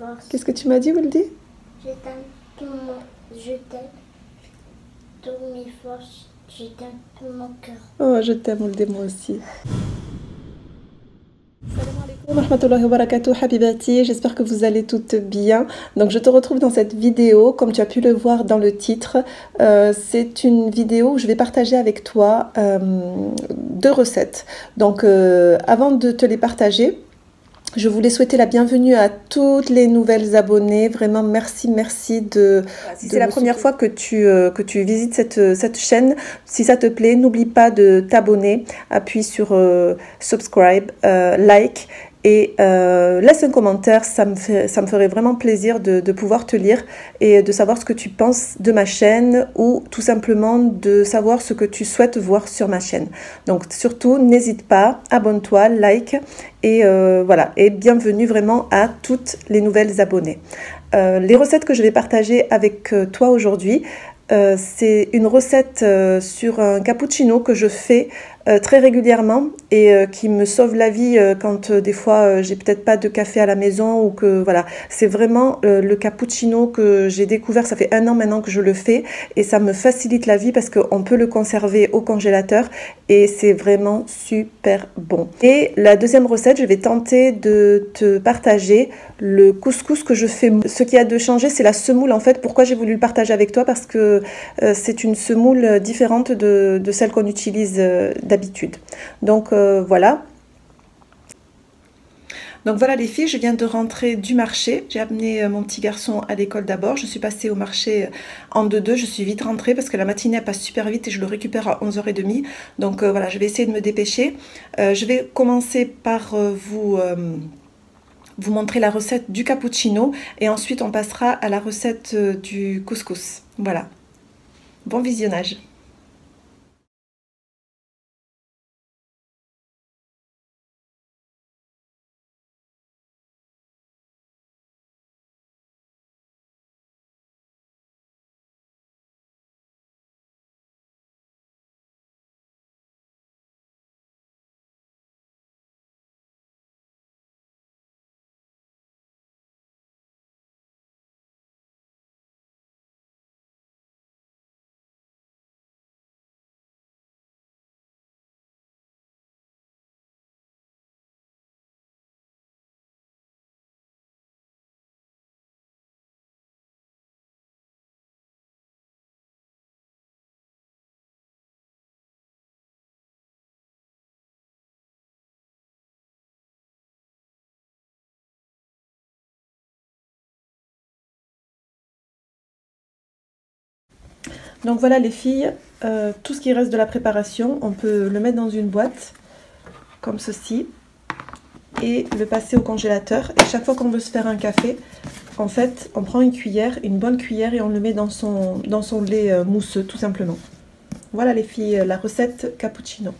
forces. Qu'est-ce que tu m'as dit, Wildy? Je t'aime je t'aime toutes mes forces. Je t'aime tout mon cœur. Oh, je t'aime, Wildy, moi aussi. Salam alaikum wa rahmatullahi wa barakatuh, habibati, j'espère que vous allez toutes bien. Donc je te retrouve dans cette vidéo, comme tu as pu le voir dans le titre. C'est une vidéo où je vais partager avec toi deux recettes. Donc avant de te les partager, je voulais souhaiter la bienvenue à toutes les nouvelles abonnées. Vraiment, merci si c'est la première fois que tu visites cette chaîne, si ça te plaît, n'oublie pas de t'abonner. Appuie sur subscribe, like et laisse un commentaire. Ça me ferait vraiment plaisir de pouvoir te lire et de savoir ce que tu penses de ma chaîne ou tout simplement de savoir ce que tu souhaites voir sur ma chaîne. Donc surtout, n'hésite pas, abonne-toi, like et voilà. Et bienvenue vraiment à toutes les nouvelles abonnées. Les recettes que je vais partager avec toi aujourd'hui, c'est une recette sur un cappuccino que je fais très régulièrement et qui me sauve la vie quand des fois j'ai peut-être pas de café à la maison ou que voilà, c'est vraiment le cappuccino que j'ai découvert, ça fait 1 an maintenant que je le fais et ça me facilite la vie parce qu'on peut le conserver au congélateur et c'est vraiment super bon. Et la deuxième recette, je vais tenter de te partager le couscous que je fais. Ce qui a de changer, c'est la semoule en fait. Pourquoi j'ai voulu le partager avec toi? Parce que c'est une semoule différente de celle qu'on utilise d'habitude. Donc voilà. Donc voilà les filles, je viens de rentrer du marché. J'ai amené mon petit garçon à l'école d'abord. Je suis passée au marché en 2-2. Je suis vite rentrée parce que la matinée elle passe super vite et je le récupère à 11h30. Donc voilà, je vais essayer de me dépêcher. Je vais commencer par vous montrer la recette du cappuccino et ensuite on passera à la recette du couscous. Voilà. Bon visionnage. Donc voilà les filles, tout ce qui reste de la préparation, on peut le mettre dans une boîte, comme ceci, et le passer au congélateur. Et chaque fois qu'on veut se faire un café, en fait, on prend une cuillère, une bonne cuillère, et on le met dans son lait mousseux, tout simplement. Voilà les filles, la recette cappuccino.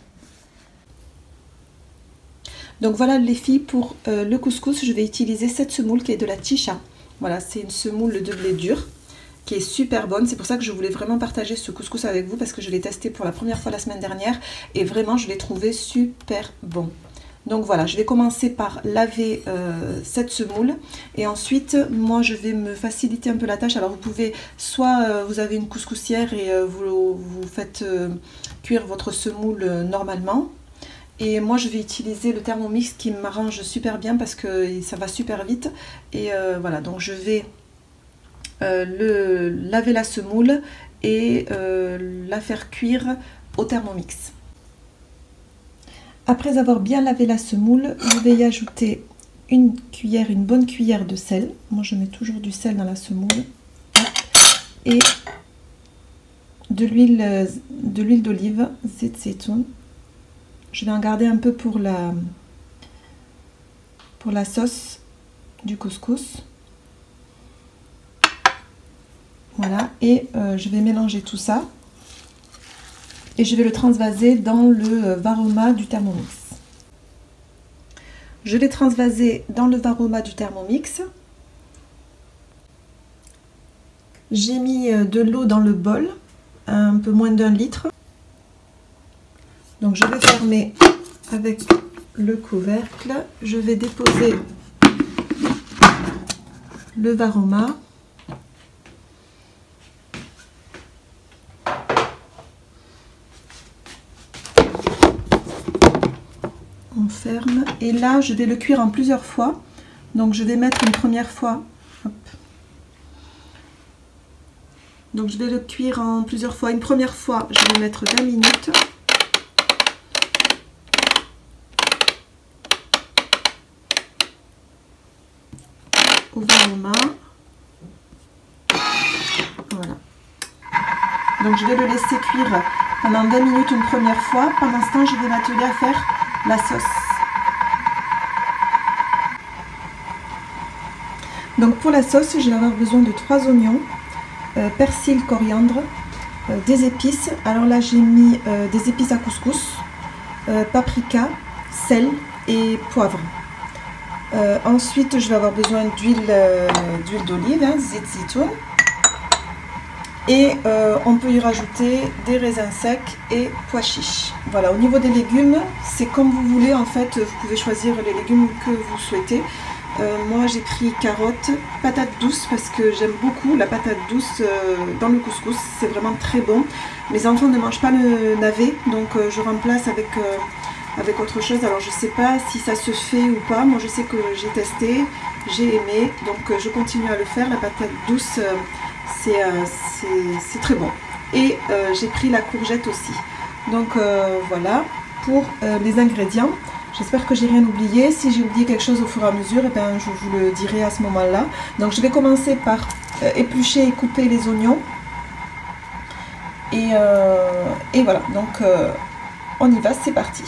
Donc voilà les filles, pour le couscous, je vais utiliser cette semoule qui est de la chicha. Voilà, c'est une semoule de blé dur qui est super bonne. C'est pour ça que je voulais vraiment partager ce couscous avec vous parce que je l'ai testé pour la première fois la semaine dernière et vraiment je l'ai trouvé super bon. Donc voilà, je vais commencer par laver cette semoule et ensuite moi je vais me faciliter un peu la tâche. Alors vous pouvez soit vous avez une couscoussière et vous faites cuire votre semoule normalement. Et moi je vais utiliser le Thermomix qui m'arrange super bien parce que ça va super vite. Et voilà, donc je vais laver la semoule et la faire cuire au Thermomix. Après avoir bien lavé la semoule, je vais y ajouter une bonne cuillère de sel. Moi je mets toujours du sel dans la semoule. Et de l'huile d'olive, zeytoun. Je vais en garder un peu pour la sauce du couscous. Voilà, et je vais mélanger tout ça. Et je vais le transvaser dans le Varoma du Thermomix. Je l'ai transvasé dans le Varoma du Thermomix. J'ai mis de l'eau dans le bol, un peu moins d'1 litre. Donc je vais fermer avec le couvercle. Je vais déposer le varoma. On ferme et là je vais le cuire en plusieurs fois. Donc je vais mettre une première fois. Hop. Donc je vais le cuire en plusieurs fois. Une première fois, je vais mettre 20 minutes. Au varoma. Voilà. Donc je vais le laisser cuire pendant 20 minutes une première fois. Pendant ce temps, je vais m'atteler à faire la sauce. Donc pour la sauce, je vais avoir besoin de 3 oignons, persil, coriandre, des épices. Alors là, j'ai mis des épices à couscous, paprika, sel et poivre. Ensuite, je vais avoir besoin d'huile d'olive, hein, zit zitoun. Et on peut y rajouter des raisins secs et pois chiches. Voilà, au niveau des légumes, c'est comme vous voulez en fait, vous pouvez choisir les légumes que vous souhaitez. Moi j'ai pris carottes, patates douces parce que j'aime beaucoup la patate douce dans le couscous, c'est vraiment très bon. Mes enfants ne mangent pas le navet, donc je remplace avec autre chose. Alors je sais pas si ça se fait ou pas, moi je sais que j'ai testé, j'ai aimé, donc je continue à le faire. La patate douce c'est très bon. Et j'ai pris la courgette aussi. Donc voilà pour les ingrédients. J'espère que j'ai rien oublié. Si j'ai oublié quelque chose au fur et à mesure, eh bien, je vous le dirai à ce moment-là. Donc je vais commencer par éplucher et couper les oignons. Et voilà, donc on y va, c'est parti.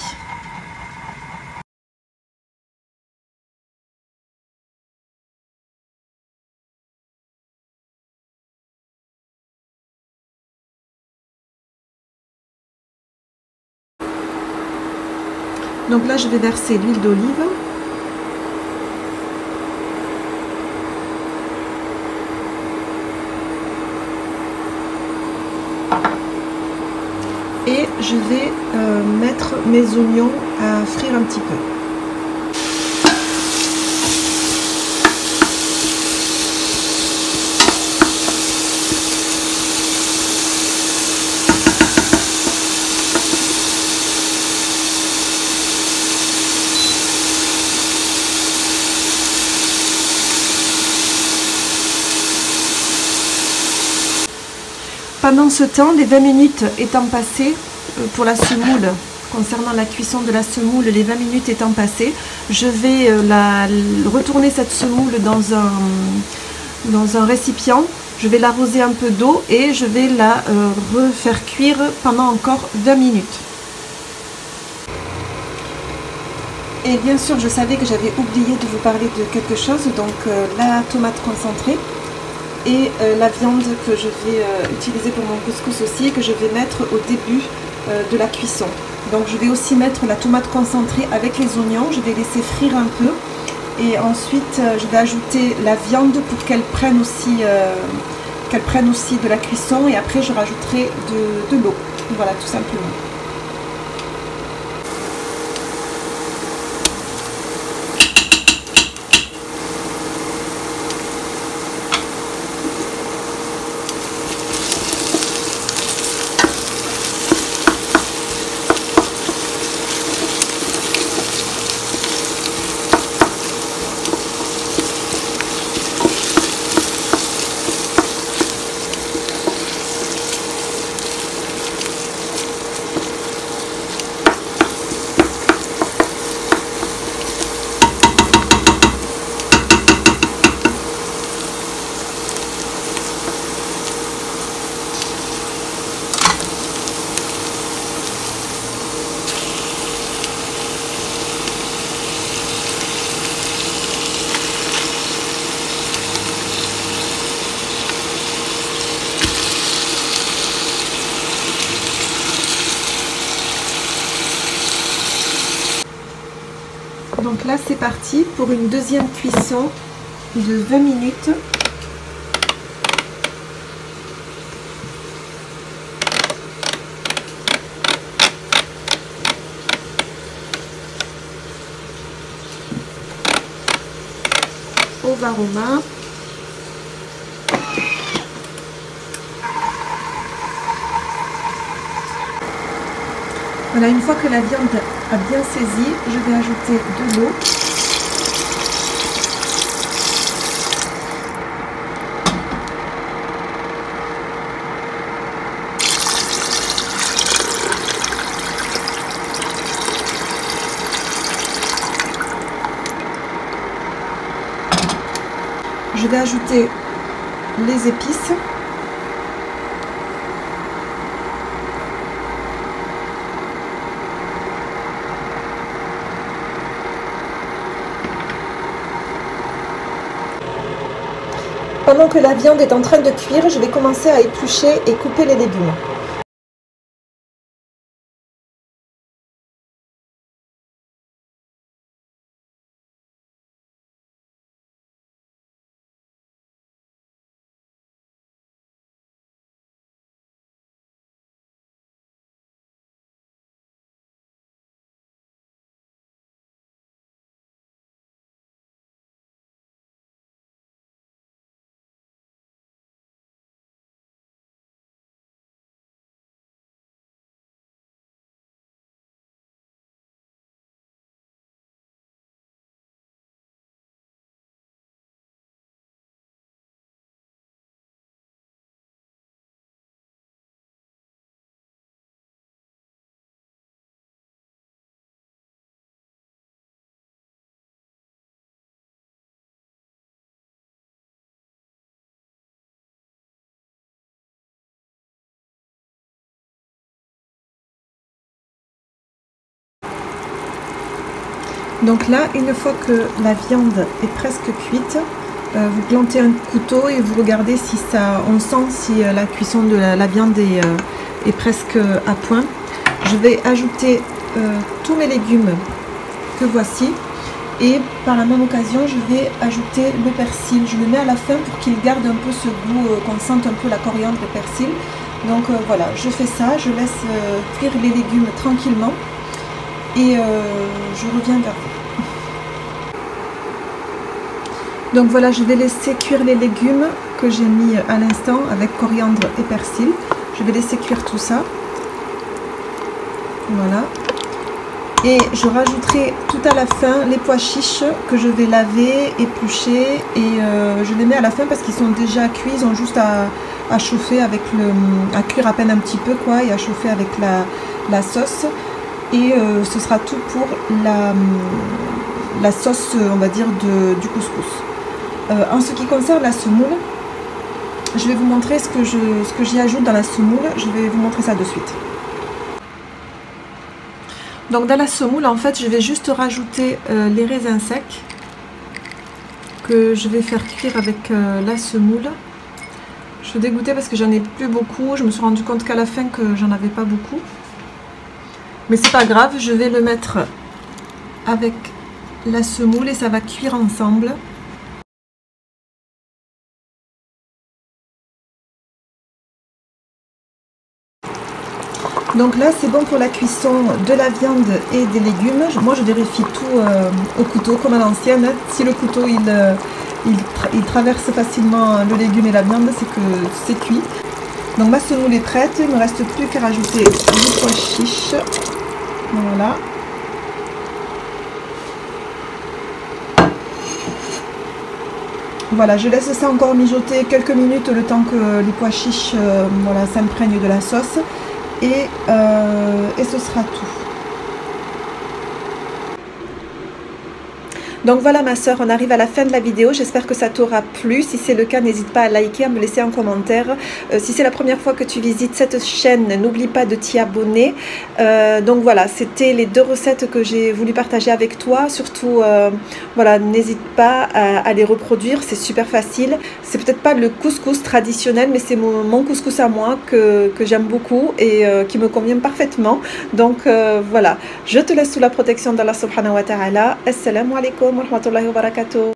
Donc là, je vais verser l'huile d'olive. Et je vais mettre mes oignons à frire un petit peu. Pendant ce temps, les 20 minutes étant passées pour la semoule, concernant la cuisson de la semoule, les 20 minutes étant passées, je vais retourner cette semoule dans un récipient. Je vais l'arroser un peu d'eau et je vais la refaire cuire pendant encore 20 minutes. Et bien sûr, je savais que j'avais oublié de vous parler de quelque chose, donc la tomate concentrée. Et la viande que je vais utiliser pour mon couscous aussi, que je vais mettre au début de la cuisson. Donc je vais aussi mettre la tomate concentrée avec les oignons, je vais laisser frire un peu. Et ensuite je vais ajouter la viande pour qu'elle prenne aussi de la cuisson. Et après je rajouterai de l'eau. Voilà, tout simplement. Donc là c'est parti pour une deuxième cuisson de 20 minutes. Au varoma. Voilà, une fois que la viande a bien saisi, je vais ajouter de l'eau. Je vais ajouter les épices. Pendant que la viande est en train de cuire, je vais commencer à éplucher et couper les légumes. Donc là, une fois que la viande est presque cuite, vous plantez un couteau et vous regardez si ça, on sent si la cuisson de la viande est presque à point. Je vais ajouter tous mes légumes que voici et par la même occasion je vais ajouter le persil. Je le mets à la fin pour qu'il garde un peu ce goût, qu'on sente un peu la coriandre et persil. Donc voilà, je fais ça, je laisse cuire les légumes tranquillement et je reviens vers vous. Donc voilà, je vais laisser cuire les légumes que j'ai mis à l'instant avec coriandre et persil. Je vais laisser cuire tout ça. Voilà. Et je rajouterai tout à la fin les pois chiches que je vais laver, éplucher et je les mets à la fin parce qu'ils sont déjà cuits, ils ont juste à chauffer avec à cuire à peine un petit peu quoi et à chauffer avec la sauce. Et ce sera tout pour la sauce, on va dire, du couscous. En ce qui concerne la semoule, je vais vous montrer ce que j'y ajoute dans la semoule. Je vais vous montrer ça de suite. Donc dans la semoule, en fait, je vais juste rajouter les raisins secs que je vais faire cuire avec la semoule. Je suis dégoûtée parce que j'en ai plus beaucoup. Je me suis rendu compte qu'à la fin que j'en avais pas beaucoup. Mais c'est pas grave, je vais le mettre avec la semoule et ça va cuire ensemble. Donc là c'est bon pour la cuisson de la viande et des légumes. Moi je vérifie tout au couteau comme à l'ancienne. Si le couteau il traverse facilement le légume et la viande, c'est que c'est cuit. Donc ma semoule est prête, il ne me reste plus qu'à rajouter les pois chiches. Voilà. Voilà, je laisse ça encore mijoter quelques minutes le temps que les pois chiches voilà, s'imprègnent de la sauce. Et ce sera tout. Donc voilà ma soeur, on arrive à la fin de la vidéo, j'espère que ça t'aura plu. Si c'est le cas, n'hésite pas à liker, à me laisser un commentaire. Si c'est la première fois que tu visites cette chaîne, n'oublie pas de t'y abonner. Donc voilà, c'était les deux recettes que j'ai voulu partager avec toi. Surtout, voilà, n'hésite pas à les reproduire, c'est super facile. C'est peut-être pas le couscous traditionnel, mais c'est mon couscous à moi que j'aime beaucoup et qui me convient parfaitement. Donc voilà, je te laisse sous la protection d'Allah subhanahu wa ta'ala. Assalamu alaikum wa rahmatullahi wa barakatuh.